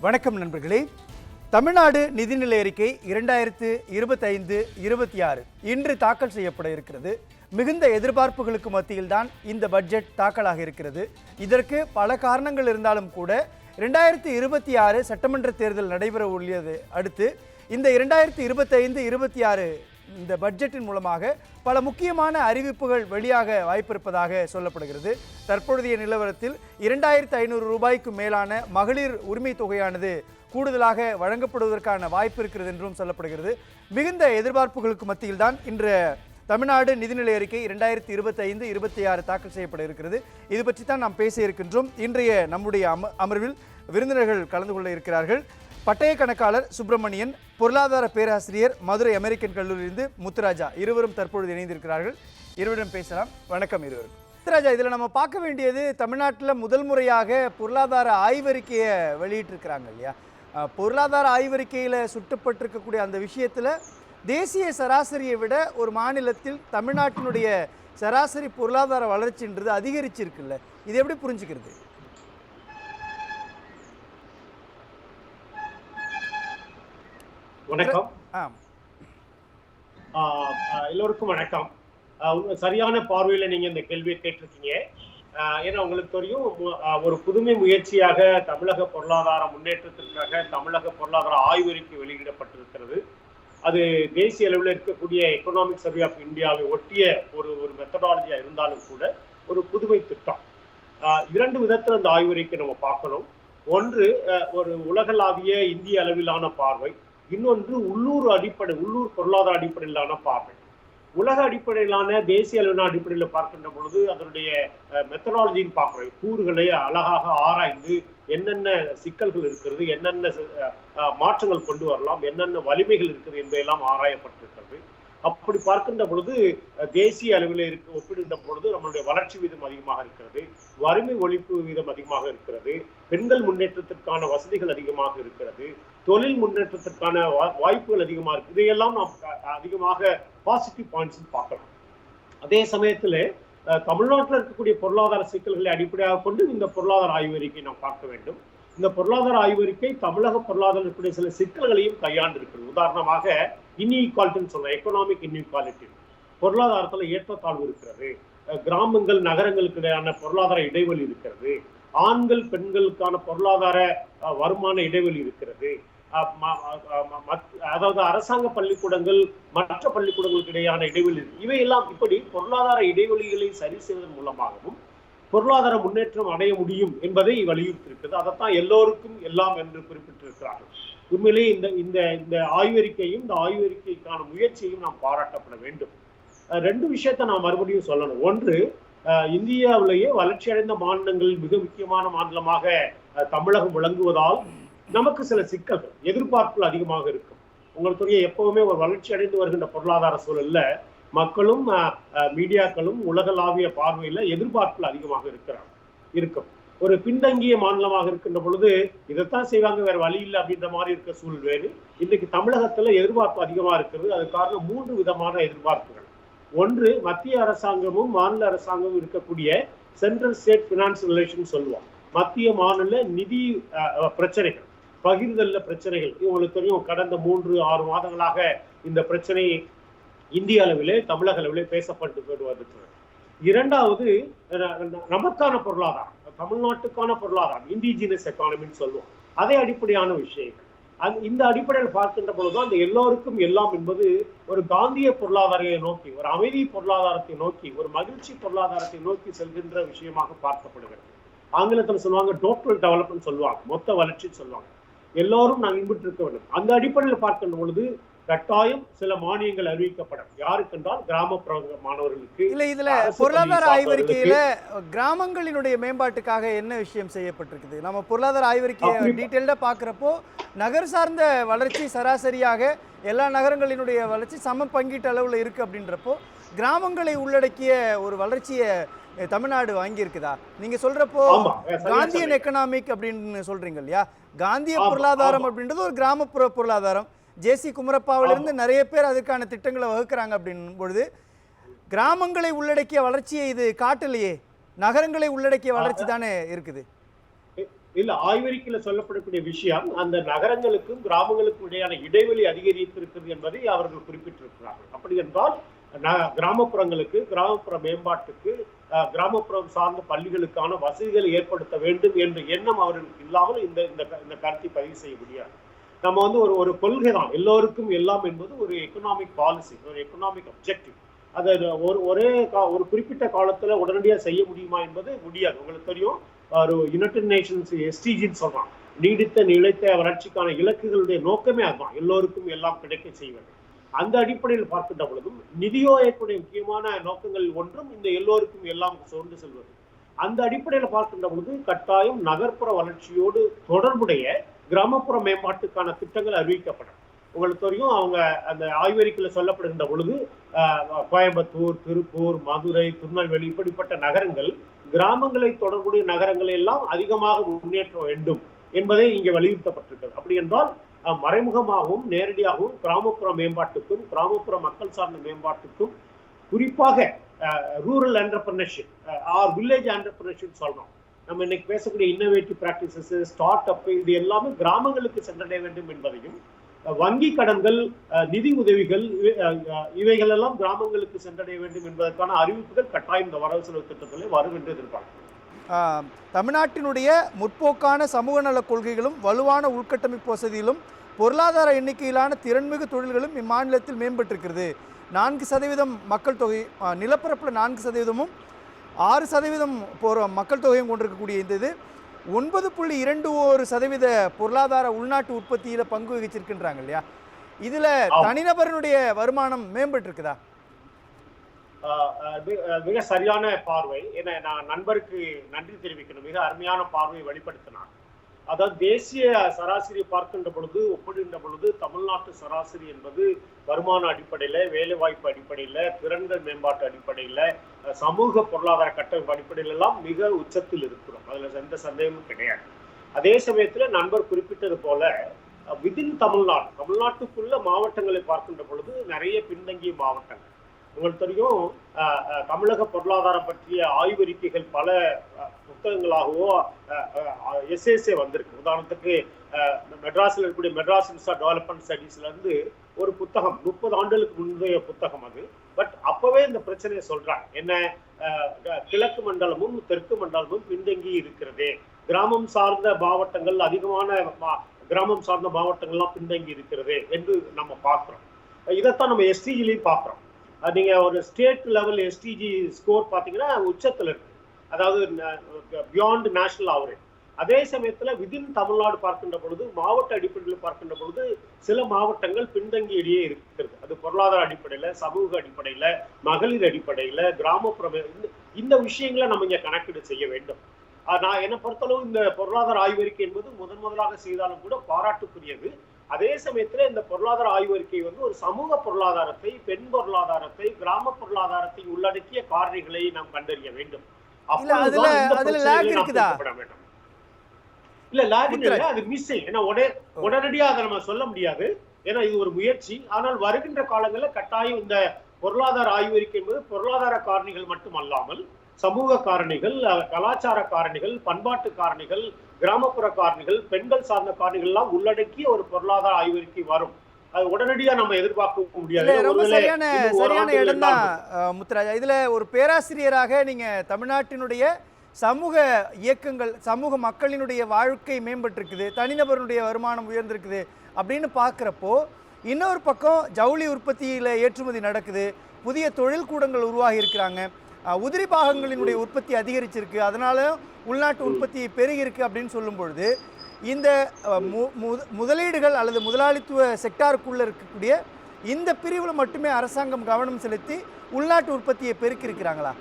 வணக்கம் நண்பர்களே. தமிழ்நாடு நிதிநிலை அறிக்கை 2025-26 இன்று தாக்கல் செய்யப்பட இருக்கிறது. மிகுந்த எதிர்பார்ப்புகளுக்கு மத்தியில்தான் இந்த பட்ஜெட் தாக்கலாக இருக்கிறது. இதற்கு பல காரணங்கள் இருந்தாலும் கூட 2026 சட்டமன்ற தேர்தல் நடைபெற உள்ளது. அடுத்து இந்த 2025-26 இந்த பட்ஜெட்டின் மூலமாக பல முக்கியமான அறிவிப்புகள் வெளியாக வாய்ப்பிருப்பதாக சொல்லப்படுகிறது. தற்பொழுதைய நிலவரத்தில் 2500 ரூபாய்க்கு மேலான மகளிர் உரிமை தொகையானது கூடுதலாக வழங்கப்படுவதற்கான வாய்ப்பு இருக்கிறது என்றும் சொல்லப்படுகிறது. மிகுந்த எதிர்பார்ப்புகளுக்கு மத்தியில் தான் இன்று தமிழ்நாடு நிதிநிலை அறிக்கை 2025-26 தாக்கல் செய்யப்பட இருக்கிறது. இது பற்றி தான் நாம் பேச இருக்கின்றோம். இன்றைய நம்முடைய அமர்வில் விருந்தினர்கள் கலந்து கொள்ள இருக்கிறார்கள். பட்டய கணக்காளர் சுப்பிரமணியன், பொருளாதார பேராசிரியர் மதுரை அமெரிக்கன் கல்லூரியிலிருந்து முத்துராஜா, இருவரும் தற்பொழுது இணைந்திருக்கிறார்கள். இருவரிடம் பேசலாம். வணக்கம் இருவரும். முத்துராஜா, இதில் நம்ம பார்க்க வேண்டியது தமிழ்நாட்டில் முதல் முறையாக பொருளாதார ஆய்வறிக்கையை வெளியிட்டிருக்கிறாங்க இல்லையா? பொருளாதார ஆய்வறிக்கையில் சுட்டப்பட்டிருக்கக்கூடிய அந்த விஷயத்தில் தேசிய சராசரியை விட ஒரு மாநிலத்தில் தமிழ்நாட்டினுடைய சராசரி பொருளாதார வளர்ச்சின்றது அதிகரிச்சிருக்குல்ல, இது எப்படி புரிஞ்சுக்கிறது? வணக்கம். எல்லோருக்கும் வணக்கம். சரியான பார்வையில நீங்க இந்த கேள்வியை கேட்டிருக்கீங்க. ஏன்னா உங்களுக்கு தெரியும், ஒரு புதுமை முயற்சியாக தமிழக பொருளாதார முன்னேற்றத்திற்காக தமிழக பொருளாதார ஆய்வறிக்கை வெளியிடப்பட்டிருக்கிறது. அது தேசிய அளவில் இருக்கக்கூடிய எக்கனாமிக் சர்வே ஆஃப் இந்தியாவை ஒட்டிய ஒரு மெத்தடாலஜியா இருந்தாலும் கூட ஒரு புதுமை திட்டம். இரண்டு விதத்தில் அந்த ஆய்வறிக்கை நம்ம பார்க்கணும். ஒன்று ஒரு உலகளாவிய இந்திய அளவிலான பார்வை, இன்னொன்று உள்ளூர் பொருளாதார அடிப்படையிலான பார்வை. உலக அடிப்படையிலான தேசிய அளவிலான அடிப்படையில் பார்க்கின்ற பொழுது அதனுடைய மெத்தடாலஜின்னு பார்க்கிறோம். கூறுகளை அழகாக ஆராய்ந்து என்னென்ன சிக்கல்கள் இருக்கிறது, என்னென்ன மாற்றங்கள் கொண்டு வரலாம், என்னென்ன வலிமைகள் இருக்குது என்பதெல்லாம் ஆராயப்பட்டிருக்கிறது. அப்படி பார்க்கின்ற பொழுது தேசிய அளவில் ஒப்பிடுகின்ற பொழுது நம்மளுடைய வளர்ச்சி வீதம் அதிகமாக இருக்கிறது, வறுமை ஒழிப்பு வீதம் அதிகமாக இருக்கிறது, பெண்கள் முன்னேற்றத்திற்கான வசதிகள் அதிகமாக இருக்கிறது, தொழில் முன்னேற்றத்திற்கான வாய்ப்புகள் அதிகமாக இருக்கு. இதையெல்லாம் நாம் அதிகமாக பாசிட்டிவ் பாயிண்ட்ஸ் பார்க்கலாம். அதே சமயத்துல தமிழ்நாட்டில் இருக்கக்கூடிய பொருளாதார சிக்கல்களை அடிப்படையாக கொண்டு இந்த பொருளாதார ஆய்வறிக்கை நாம் பார்க்க வேண்டும். இந்த பொருளாதார ஆய்வறிக்கை தமிழக பொருளாதாரத்துடைய சில சிக்கல்களையும் கையாண்டு இருக்கிறது. உதாரணமாக இன்இக்வாலிட்டின்னு சொல்றோம், எக்கனாமிக் இன்இக்வாலிட்டி. பொருளாதாரத்துல ஏற்றத்தாழ்வு இருக்கிறது, கிராமங்கள் நகரங்களுக்கு இடையான பொருளாதார இடைவெளி இருக்கிறது, ஆண்கள் பெண்களுக்கான பொருளாதார வருமான இடைவெளி இருக்கிறது, அதாவது அரசாங்க பள்ளிக்கூடங்கள் மற்ற பள்ளிக்கூடங்களுக்கு இடையான இடைவெளி. இவையெல்லாம் இப்படி பொருளாதார இடைவெளிகளை சரி செய்வதன் மூலமாகவும் பொருளாதார முன்னேற்றம் அடைய முடியும் என்பதை வலியுறுத்தியிருக்கிறது. அதைத்தான் எல்லோருக்கும் எல்லாம் என்று குறிப்பிட்டிருக்கிறார்கள். உண்மையிலே இந்த ஆய்வறிக்கையும் இந்த ஆய்வறிக்கைக்கான முயற்சியையும் நாம் பாராட்டப்பட வேண்டும். ரெண்டு விஷயத்தை நான் மறுபடியும் சொல்லணும். ஒன்று, இந்தியாவிலேயே வளர்ச்சி அடைந்த மாநிலங்களில் மிக முக்கியமான மாநிலமாக தமிழகம் விளங்குவதால் நமக்கு சில சிக்கல்கள், எதிர்பார்ப்புகள் அதிகமாக இருக்கும். உங்களுக்கு எப்பவுமே ஒரு வளர்ச்சி அடைந்து வருகின்ற பொருளாதார சூழல்ல மக்களும் மீடியாக்களும் உலகளாவிய பார்வையில எதிர்பார்ப்புகள் அதிகமாக இருக்கும். ஒரு பின்தங்கிய மாநிலமாக இருக்கின்ற பொழுது இதைத்தான் செய்வாங்க, வேற வழி இல்லை அப்படின்ற மாதிரி இருக்க சூழல் வேறு. இன்னைக்கு தமிழகத்துல எதிர்பார்ப்பு அதிகமா இருக்கிறது. அது காரணம் 3 விதமான எதிர்பார்ப்புகள். ஒன்று, மத்திய அரசாங்கமும் மாநில அரசாங்கமும் இருக்கக்கூடிய சென்ட்ரல் ஸ்டேட் பினான்ஸ் ரிலேஷன் சொல்லுவோம். மத்திய மாநில நிதி பிரச்சனைகள், பகிர்தல்ல பிரச்சனைகள். உங்களுக்கு தெரியும், கடந்த 3-6 மாதங்களாக இந்த பிரச்சனை இந்திய அளவிலே தமிழக அளவிலே பேசப்பட்டு வருகிறது. இரண்டாவது, நமக்கான பொருளாதாரம், தமிழ்நாட்டுக்கான பொருளாதாரம், இண்டிஜினஸ் எக்கானமின்னு சொல்லுவோம். அதே அடிப்படையான விஷயங்கள். இந்த அடிப்படையில் பார்க்கின்ற பொழுதுதான் அந்த எல்லோருக்கும் எல்லாம் என்பது ஒரு காந்திய பொருளாதாரத்தை நோக்கி, ஒரு அமைதி பொருளாதாரத்தை நோக்கி, ஒரு மகிழ்ச்சி பொருளாதாரத்தை நோக்கி செல்கின்ற விஷயமாக பார்க்கப்படுகிறது. ஆங்கிலத்தில் சொல்லுவாங்க டோட்டல் டெவலப்மெண்ட் சொல்லுவாங்க, மொத்த வளர்ச்சின்னு சொல்லுவாங்க. எல்லோரும் நாங்கள் இன்புற்று இருக்க வேண்டும். அந்த அடிப்படையில் பார்க்கின்ற பொழுது கட்டாயம் சில மானியங்கள் அறிவிக்கப்படும். யாருக்கு என்றால் கிராமப்புற மாணவர்களுக்கு. இல்ல, இதுல பொருளாதார ஆய்வறிக்கையில கிராமங்களினுடைய மேம்பாட்டுக்காக என்ன விஷயம் செய்யப்பட்டிருக்குது? நம்ம பொருளாதார ஆய்வறிக்கையை டீட்டெயில்டா பாக்குறப்போ நகர் சார்ந்த வளர்ச்சி சராசரியாக எல்லா நகரங்களினுடைய வளர்ச்சி சம பங்கீட்டு அளவுல இருக்கு. அப்படின்றப்போ கிராமங்களை உள்ளடக்கிய ஒரு வளர்ச்சியை தமிழ்நாடு வாங்கியிருக்குதா? நீங்க சொல்றப்போ காந்தியன் எக்கனாமிக் அப்படின்னு சொல்றீங்க இல்லையா? காந்திய பொருளாதாரம் அப்படின்றது ஒரு கிராமப்புற பொருளாதாரம். ஜேசி குமரப்பாவிலிருந்து நிறைய பேர் அதுக்கான திட்டங்களை வகுக்கிறாங்க அப்படின் பொழுது கிராமங்களை உள்ளடக்கிய வளர்ச்சியை இது காட்டலையே, நகரங்களை உள்ளடக்கிய வளர்ச்சி தானே இருக்குது. இல்ல, ஆய்வறிக்கையில சொல்லப்படக்கூடிய விஷயம் அந்த நகரங்களுக்கும் கிராமங்களுக்கும் இடையான இடைவெளி அதிகரித்திருக்கிறது என்பதை அவர்கள் குறிப்பிட்டிருக்கிறார்கள். அப்படி என்றால் கிராமப்புறங்களுக்கு, கிராமப்புற மேம்பாட்டுக்கு, கிராமப்புறம் சார்ந்த பள்ளிகளுக்கான வசதிகளை ஏற்படுத்த வேண்டும் என்ற எண்ணம் அவர்களுக்கு இல்லாமல் இந்த கருத்தை பதிவு செய்ய முடியாது. நம்ம வந்து ஒரு கொள்கை தான், எல்லோருக்கும் எல்லாம் என்பது ஒரு எக்கனாமிக் பாலிசி, ஒரு எக்கனாமிக் அப்ஜெக்டிவ். அதை ஒரு குறிப்பிட்ட காலத்துல உடனடியாக செய்ய முடியுமா என்பது முடியாது. உங்களுக்கு தெரியும், ஒரு யுனைடெட் நேஷன்ஸ் எஸ்டிஜின்னு சொல்றான், நீடித்த நிலைத்த வளர்ச்சிக்கான இலக்குகளுடைய நோக்கமே அதுதான், எல்லோருக்கும் எல்லாம் கிடைக்க செய்வது. அந்த அடிப்படையில் பார்க்கின்ற பொழுதும் நிதி ஆயோக்குடைய முக்கியமான நோக்கங்கள் ஒன்றும் இந்த எல்லோருக்கும் எல்லாம் சோர்ந்து செல்வது. அந்த அடிப்படையில் பார்க்கின்ற பொழுது கட்டாயம் நகர்ப்புற வளர்ச்சியோடு தொடர்புடைய கிராமப்புற மேம்பாட்டுக்கான திட்டங்கள் அறிவிக்கப்படும். உங்களுக்கு தெரியும், அவங்க அந்த ஆய்வறிக்கையில சொல்லப்படுகின்ற பொழுது கோயம்புத்தூர், திருப்பூர், மதுரை, திருநெல்வேலி இப்படிப்பட்ட நகரங்கள் கிராமங்களை தொடர்புடைய நகரங்களை எல்லாம் அதிகமாக முன்னேற்ற வேண்டும் என்பதை இங்கே வலியுறுத்தப்பட்டிருக்கிறது. அப்படி என்றால் மறைமுகமாகவும் நேரடியாகவும் கிராமப்புற மேம்பாட்டுக்கும் கிராமப்புற மக்கள் சார்ந்த மேம்பாட்டுக்கும், குறிப்பாக rural entrepreneurship or village entrepreneurship சொல்றோம். நம்ம இன்னைக்கு பேசக்கூடிய இன்னோவேட்டிவ் பிராக்டிசஸ், ஸ்டார்ட் அப், இது எல்லாமே கிராமங்களுக்கு சென்றடைய வேண்டும் என்பதையும், வங்கி கடன்கள், நிதி உதவிகள், இவைகள் எல்லாம் கிராமங்களுக்கு சென்றடைய வேண்டும் என்பதற்கான அறிவிப்புகள் கட்டாயம் இந்த வரவு செலவு திட்டத்திலே வரும் என்று எதிர்பார்க்கிறோம். தமிழ்நாட்டினுடைய முற்போக்கான சமூக நல கொள்கைகளும் வலுவான உள்கட்டமைப்பு வசதியிலும் பொருளாதார எண்ணிக்கையிலான திறன்மிகு தொழில்களும் இம்மாநிலத்தில் மேம்பட்டிருக்கிறது. 4% மக்கள் தொகை, நிலப்பரப்பில் 4%, 6% மக்கள் தொகையும் கொண்டிருக்கக்கூடிய இது 9.21% பொருளாதார உள்நாட்டு உற்பத்தியில் பங்கு வகிச்சிருக்கின்றாங்க இல்லையா? இதில் தனிநபருடைய வருமானம் மேம்பட்டு இருக்குதா? மிக சரியான பார்வை. என நான் நண்பருக்கு நன்றி தெரிவிக்கணும், மிக அருமையான பார்வையை வெளிப்படுத்தினார். அதாவது தேசிய சராசரி பார்க்கின்ற பொழுது, ஒப்பிடுகின்ற பொழுது தமிழ்நாட்டு சராசரி என்பது வருமான அடிப்படையில, வேலை வாய்ப்பு அடிப்படையில, திறன்கள் மேம்பாட்டு அடிப்படையில, சமூக பொருளாதார கட்டமைப்பு அடிப்படையில எல்லாம் மிக உச்சத்தில் இருக்கிறோம். அதுல எந்த சந்தேகமும் கிடையாது. அதே சமயத்துல நண்பர் குறிப்பிட்டது போல விதின் தமிழ்நாட்டுக்குள்ள மாவட்டங்களை பார்க்கின்ற பொழுது நிறைய பின்தங்கிய மாவட்டங்கள். உங்களுக்கு தெரியும், தமிழக பொருளாதாரம் பற்றிய ஆய்வறிக்கைகள் பல புத்தகங்களாகவோ எஸ்ஏ வந்திருக்கு. உதாரணத்துக்கு மெட்ராஸில் இருக்கக்கூடிய மெட்ராஸ் இன்ஸ்டியூட் ஆஃப் டெவலப்மெண்ட் ஸ்டடீஸ்ல இருந்து ஒரு புத்தகம், 30 ஆண்டுகளுக்கு முந்தைய புத்தகம் அது. பட் அப்பவே இந்த பிரச்சனையை சொல்றாங்க, என்ன, கிழக்கு மண்டலமும் தெற்கு மண்டலமும் பின்தங்கி இருக்கிறது, கிராமம் சார்ந்த மாவட்டங்கள், அதிகமான கிராமம் சார்ந்த மாவட்டங்கள்லாம் பின்தங்கி இருக்கிறது என்று நம்ம பார்க்கிறோம். இதைத்தான் நம்ம எஸ்டிஜிலையும் பார்க்கிறோம். நீங்க ஒரு ஸ்டேட் லெவல் எஸ்டிஜி ஸ்கோர் பார்த்தீங்கன்னா உச்சத்தில் இருக்கு, அதாவது பியாண்ட் நேஷனல் ஆவரேஜ். அதே சமயத்துல விதின் தமிழ்நாடு பார்க்கின்ற பொழுது, மாவட்ட அடிப்படையில் பார்க்கின்ற பொழுது சில மாவட்டங்கள் பின்தங்கியே இருக்கிறது. அது பொருளாதார அடிப்படையில, சமூக அடிப்படையில, மகளிர் அடிப்படையில, கிராமப்புற, இந்த விஷயங்களை நம்ம இங்க கணக்கீடு செய்ய வேண்டும். நான் என்னை பொறுத்தளவு இந்த பொருளாதார ஆய்வறிக்கை என்பது முதலாக செய்தாலும் கூட பாராட்டுக்குரியது. அதே சமயத்துல இந்த பொருளாதார ஆய்வறிக்கை வந்து ஒரு சமூக பொருளாதாரத்தை, பெண் பொருளாதாரத்தை, கிராம பொருளாதாரத்தை உள்ளடக்கிய காரணிகளை நாம் கண்டறிய வேண்டும். இல்ல லாகிங் இல்ல, அது மிஸ்ஸிங். ஏன்னா உடனடியாக அதை நம்ம சொல்ல முடியாது, ஏன்னா இது ஒரு முயற்சி. ஆனால் வருகின்ற காலங்களில் கட்டாயம் இந்த பொருளாதார ஆய்வறிக்கை என்பது பொருளாதார காரணிகள் மட்டும் அல்லாமல் சமூக காரணிகள், கலாச்சார காரணிகள், பண்பாட்டு காரணிகள், கிராமப்புற காரணிகள், பெண்கள் சார்ந்த காரணிகள் எல்லாம் உள்ளடக்கிய ஒரு பொருளாதார ஆய்வறிக்கை வரும். அது உடனடியா நம்ம எதிர்பார்க்க முடியாது. ரொம்ப சரியான இடம் தான் முத்துராஜா. இதுல ஒரு பேராசிரியராக நீங்க தமிழ்நாட்டினுடைய சமூக இயக்கங்கள், சமூக மக்களினுடைய வாழ்க்கை மேம்பட்டிருக்குது, தனிநபருடைய வருமானம் உயர்ந்திருக்குது அப்படின்னு பார்க்குறப்போ, இன்னொரு பக்கம் ஜவுளி உற்பத்தியில் ஏற்றுமதி நடக்குது, புதிய தொழில் கூடங்கள் உருவாகி இருக்கிறாங்க, உதிரி பாகங்களினுடைய உற்பத்தி அதிகரிச்சிருக்கு, அதனால உள்நாட்டு உற்பத்தி பெருகிருக்கு அப்படின்னு சொல்லும் பொழுது, இந்த முதலீடுகள் அல்லது முதலாளித்துவ செக்டாருக்குள்ள இருக்கக்கூடிய இந்த பிரிவில் மட்டுமே அரசாங்கம் கவனம் செலுத்தி உள்நாட்டு உற்பத்தியை பெருக்கி இருக்கிறாங்களா?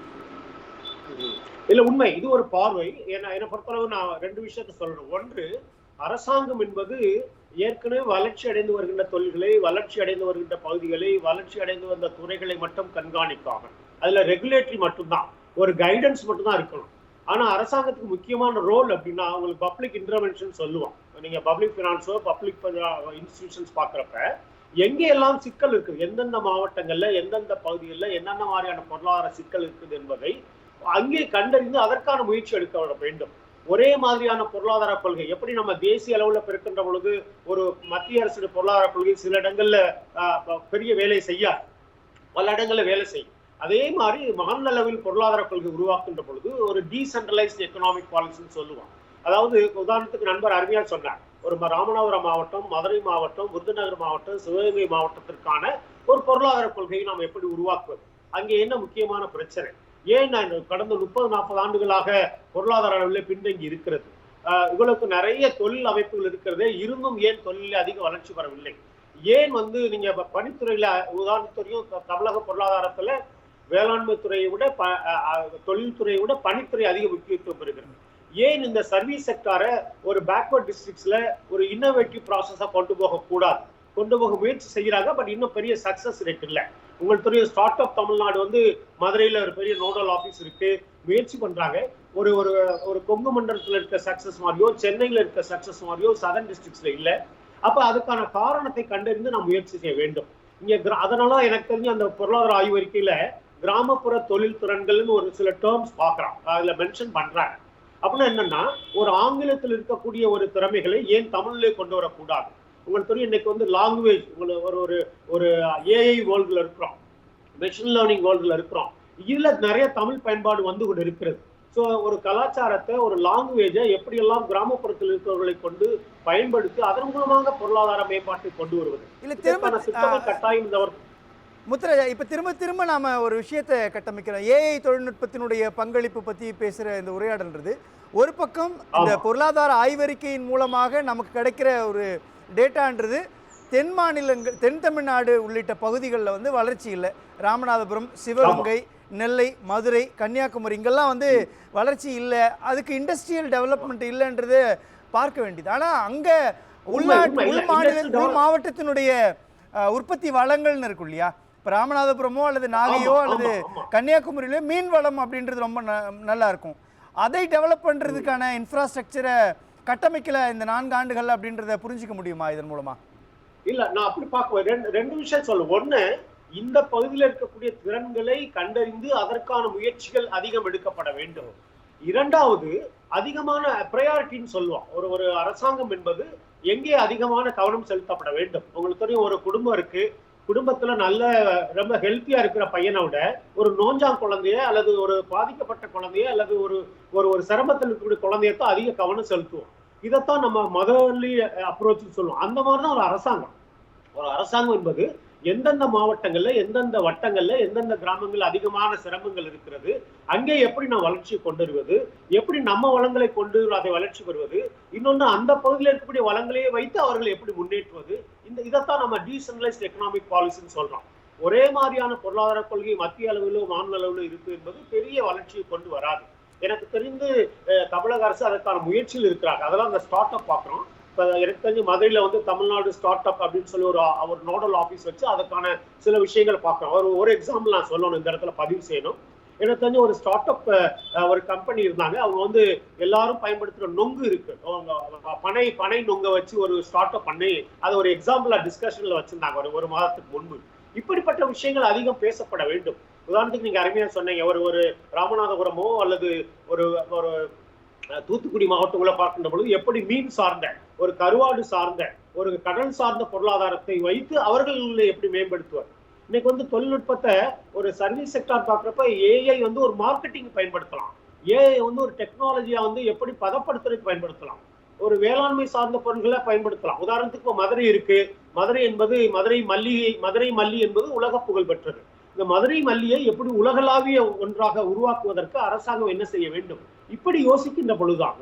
இல்ல, உண்மை. இது ஒரு பார்வை. என்னை பொறுத்தளவு நான் 2 விஷயத்தை சொல்றேன். ஒன்று, அரசாங்கம் என்பது ஏற்கனவே வளர்ச்சி அடைந்து வருகின்ற தொழில்களை, வளர்ச்சி அடைந்து வருகின்ற பகுதிகளை, வளர்ச்சி அடைந்து வந்த துறைகளை மட்டும் கண்காணிக்காம, அதுல ரெகுலேட்டரி மட்டும்தான், ஒரு கைடன்ஸ் மட்டும்தான் இருக்கணும். ஆனா அரசாங்கத்துக்கு முக்கியமான ரோல் அப்படின்னா அவங்களுக்கு பப்ளிக் இன்டர்வென்ஷன் சொல்லுவோம். நீங்க பப்ளிக் பினான்ஸோ பப்ளிக் இன்ஸ்டிடியூஷன்ஸ் பாக்குறப்ப எங்கெல்லாம் சிக்கல் இருக்குது, எந்தெந்த மாவட்டங்கள்ல, எந்தெந்த பகுதிகளில் என்னென்ன மாதிரியான பொருளாதார சிக்கல் இருக்குது என்பதை அங்கே கண்டறிந்து அதற்கான முயற்சி எடுக்க வேண்டும். ஒரே மாதிரியான பொருளாதார கொள்கை எப்படி நம்ம தேசிய அளவுல பெருக்கின்ற பொழுது ஒரு மத்திய அரசு பொருளாதார கொள்கை சில இடங்கள்ல பெரிய வேலை செய்யாது, பல இடங்கள்ல வேலை செய்யும். அதே மாதிரி மாநில அளவில் பொருளாதார கொள்கை உருவாக்குன்ற பொழுது ஒரு டீசென்ட்ரலைஸ்ட் எக்கனாமிக் பாலிசின்னு சொல்லுவாங்க. அதாவது உதாரணத்துக்கு நண்பர் அருமையா சொன்னார், ஒரு ராமநாதபுரம் மாவட்டம், மதுரை மாவட்டம், விருதுநகர் மாவட்டம், சிவகங்கை மாவட்டத்திற்கான ஒரு பொருளாதார கொள்கையை நாம் எப்படி உருவாக்குவது, அங்கே என்ன முக்கியமான பிரச்சனை, ஏன் கடந்த 30-40 ஆண்டுகளாக பொருளாதார அளவில் பின்தங்கி இருக்கிறது, இவங்களுக்கு நிறைய தொழில் அமைப்புகள் இருக்கிறது, இருந்தும் ஏன் தொழில அதிக வளர்ச்சி பெறவில்லை, ஏன் நீங்க பணித்துறையில உதாரணத்துறையும் தமிழக பொருளாதாரத்துல வேளாண்மை துறையை விட தொழில்துறையை விட பணித்துறை அதிக முக்கியத்துவம் பெறுகிறது, ஏன் இந்த சர்வீஸ் செக்டாரை ஒரு பேக்வர்ட் டிஸ்ட்ரிக்ட்ஸ்ல ஒரு இன்னோவேட்டிவ் ப்ராசஸா கொண்டு போக முயற்சி செய்யறாங்க. பட் இன்னும் பெரிய சக்சஸ் ரேட் இல்லை. உங்களுக்கு தெரியும், ஸ்டார்ட் அப் தமிழ்நாடு மதுரையில ஒரு பெரிய நோடல் ஆபீஸ் இருக்கு, முயற்சி பண்றாங்க. ஒரு ஒரு ஒரு கொங்கு மண்டலத்துல இருக்க சக்சஸ் மாதிரியோ சென்னையில இருக்க சக்சஸ் மாதிரியோ சதர்ன் டிஸ்ட்ரிக்ட்ஸ்ல இல்ல. அப்ப அதுக்கான காரணத்தை கண்டறிந்து நாம் முயற்சி செய்ய வேண்டும். இங்க அதனால எனக்கு தெரிஞ்சு அந்த பொருளாதார ஆய்வறிக்கையில கிராமப்புற தொழில் திறன்கள்னு ஒரு சில டேர்ம்ஸ் பாக்குறாங்க, அதுல மென்ஷன் பண்றாங்க. அப்படின்னா என்னன்னா, ஒரு ஆங்கிலத்தில் இருக்கக்கூடிய ஒரு திறமைகளை ஏன் தமிழ்ல கொண்டு வரக்கூடாது. உங்களுக்கு தெரியும், இன்னைக்கு லாங்குவேஜ் ஒரு ஏஐ வேர்ல்டுல இருக்கிறோம், மெஷின் லேர்னிங் வேர்ல்டுல இருக்கிறோம். இதுல நிறைய தமிழ் பயன்பாடு கொண்டு இருக்கிறது. ஸோ ஒரு கலாச்சாரத்தை, ஒரு லாங்குவேஜை எப்படியெல்லாம் கிராமப்புறத்தில் இருக்கிறவர்களை கொண்டு பயன்படுத்தி அதன் மூலமாக பொருளாதார மேம்பாட்டை கொண்டு வருவது கட்டாயம். இந்த முத்துராஜா, இப்ப திரும்ப நாம ஒரு விஷயத்தை கட்டமைக்கிறோம். ஏஐ தொழில்நுட்பத்தினுடைய பங்களிப்பு பத்தி பேசுற இந்த உரையாடல்ன்றது ஒரு பக்கம் இந்த பொருளாதார ஆய்வறிக்கையின் மூலமாக நமக்கு கிடைக்கிற ஒரு டேட்டான்றது தென் மாநிலங்கள், தென் தமிழ்நாடு உள்ளிட்ட பகுதிகளில் வளர்ச்சி இல்லை. ராமநாதபுரம், சிவகங்கை, நெல்லை, மதுரை, கன்னியாகுமரி இங்கெல்லாம் வளர்ச்சி இல்லை, அதுக்கு இண்டஸ்ட்ரியல் டெவலப்மெண்ட் இல்லைன்றது பார்க்க வேண்டியது. ஆனால் அங்கே உள் மாவட்டத்தினுடைய உற்பத்தி வளங்கள்னு இருக்கும் இல்லையா? இப்போ ராமநாதபுரமோ அல்லது நாகையோ அல்லது கன்னியாகுமரியிலோ மீன் வளம் அப்படின்றது ரொம்ப நல்லா இருக்கும். அதை டெவலப் பண்ணுறதுக்கான இன்ஃப்ராஸ்ட்ரக்சரை கட்டமைக்கல இந்த 4 ஆண்டுகள் அப்படின்றத புரிஞ்சிக்க முடியுமா இதன் மூலமா? இல்ல, நான் அப்படி பார்க்குவேன். ரெண்டு விஷயம் சொல்லுவேன். ஒண்ணு, இந்த பகுதியில் இருக்கக்கூடிய திறன்களை கண்டறிந்து அதற்கான முயற்சிகள் அதிகம் எடுக்கப்பட வேண்டும். இரண்டாவது, அதிகமான ப்ரையாரிட்டின்னு சொல்லுவோம். ஒரு அரசாங்கம் என்பது எங்கே அதிகமான கவனம் செலுத்தப்பட வேண்டும். உங்களுக்கு தெரியும், ஒரு குடும்பம் இருக்கு, குடும்பத்துல நல்ல ரொம்ப ஹெல்த்தியா இருக்கிற பையனை விட ஒரு நோஞ்சாங் குழந்தைய அல்லது ஒரு பாதிக்கப்பட்ட குழந்தைய அல்லது ஒரு சிரமத்தில் இருக்கக்கூடிய குழந்தையத்தான் அதிக கவனம் செலுத்துவோம். இதைத்தான் நம்ம மதர்லி அப்ரோச் சொல்லுவோம். அந்த மாதிரிதான் ஒரு அரசாங்கம் என்பது எந்தெந்த மாவட்டங்கள்ல, எந்தெந்த வட்டங்கள்ல, எந்தெந்த கிராமங்கள்ல அதிகமான சிரமங்கள் இருக்கிறது, அங்கே எப்படி நான் வளர்ச்சியை கொண்டு வருவது, எப்படி நம்ம வளங்களை கொண்டு அதை வளர்ச்சி பெறுவது, இன்னொன்னு அந்த பகுதியில் இருக்கக்கூடிய வளங்களையே வைத்து அவர்களை எப்படி முன்னேற்றுவது, இதைத்தான் நம்ம டீசென்ட்ரலைஸ்ட் எக்கனாமிக் பாலிசின்னு சொல்றோம். ஒரே மாதிரியான பொருளாதார கொள்கை மத்திய அளவிலோ மாநில அளவிலோ இருக்கு என்பது பெரிய வளர்ச்சியை கொண்டு வராது. எனக்கு தெரிந்து தமிழக அரசு அதற்கான முயற்சியில் இருக்கிறாங்க. அதெல்லாம் அந்த ஸ்டார்ட் அப் பார்க்குறோம். இப்போ எனக்கு தெரிஞ்சு மதுரையில தமிழ்நாடு ஸ்டார்ட் அப் அப்படின்னு சொல்லி ஒரு நோடல் ஆஃபீஸ் வச்சு அதுக்கான சில விஷயங்களை பார்க்குறோம். ஒரு எக்ஸாம்பிள் நான் சொல்லணும், இந்த இடத்துல பதிவு செய்யணும். எனக்கு தெரிஞ்ச ஒரு ஸ்டார்ட் அப் ஒரு கம்பெனி இருந்தாங்க. அவங்க எல்லாரும் பயன்படுத்துகிற நொங்கு இருக்கு, பனை நொங்க வச்சு ஒரு ஸ்டார்ட் அப் பண்ணி அதை ஒரு எக்ஸாம்பிளா டிஸ்கஷன்ல வச்சிருந்தாங்க ஒரு மாதத்துக்கு முன்பு. இப்படிப்பட்ட விஷயங்கள் அதிகம் பேசப்பட வேண்டும். உதாரணத்துக்கு நீங்க அருமையா சொன்னீங்க, ஒரு ராமநாதபுரமோ அல்லது ஒரு தூத்துக்குடி மாவட்டங்களை பார்க்கின்ற பொழுது எப்படி மீன் சார்ந்த, ஒரு கருவாடு சார்ந்த, ஒரு கடல் சார்ந்த பொருளாதாரத்தை வைத்து அவர்கள் எப்படி மேம்படுத்துவார். இன்னைக்கு தொழில்நுட்பத்தை ஒரு சர்வீஸ் செக்டார் பார்க்குறப்ப ஏஐ ஒரு மார்க்கெட்டிங் பயன்படுத்தலாம், ஏஐ ஒரு டெக்னாலஜியா எப்படி பதப்படுத்துறதுக்கு பயன்படுத்தலாம், ஒரு வேளாண்மை சார்ந்த பொருட்களை பயன்படுத்தலாம். உதாரணத்துக்கு மதுரை இருக்கு, மதுரை என்பது மதுரை மல்லி என்பது உலக புகழ் பெற்றது. இந்த மதுரை மல்லியை எப்படி உலகளாவிய ஒன்றாக உருவாக்குவதற்கு அரசாங்கம் என்ன செய்ய வேண்டும், இப்படி யோசிக்கின்ற பொழுதுதான்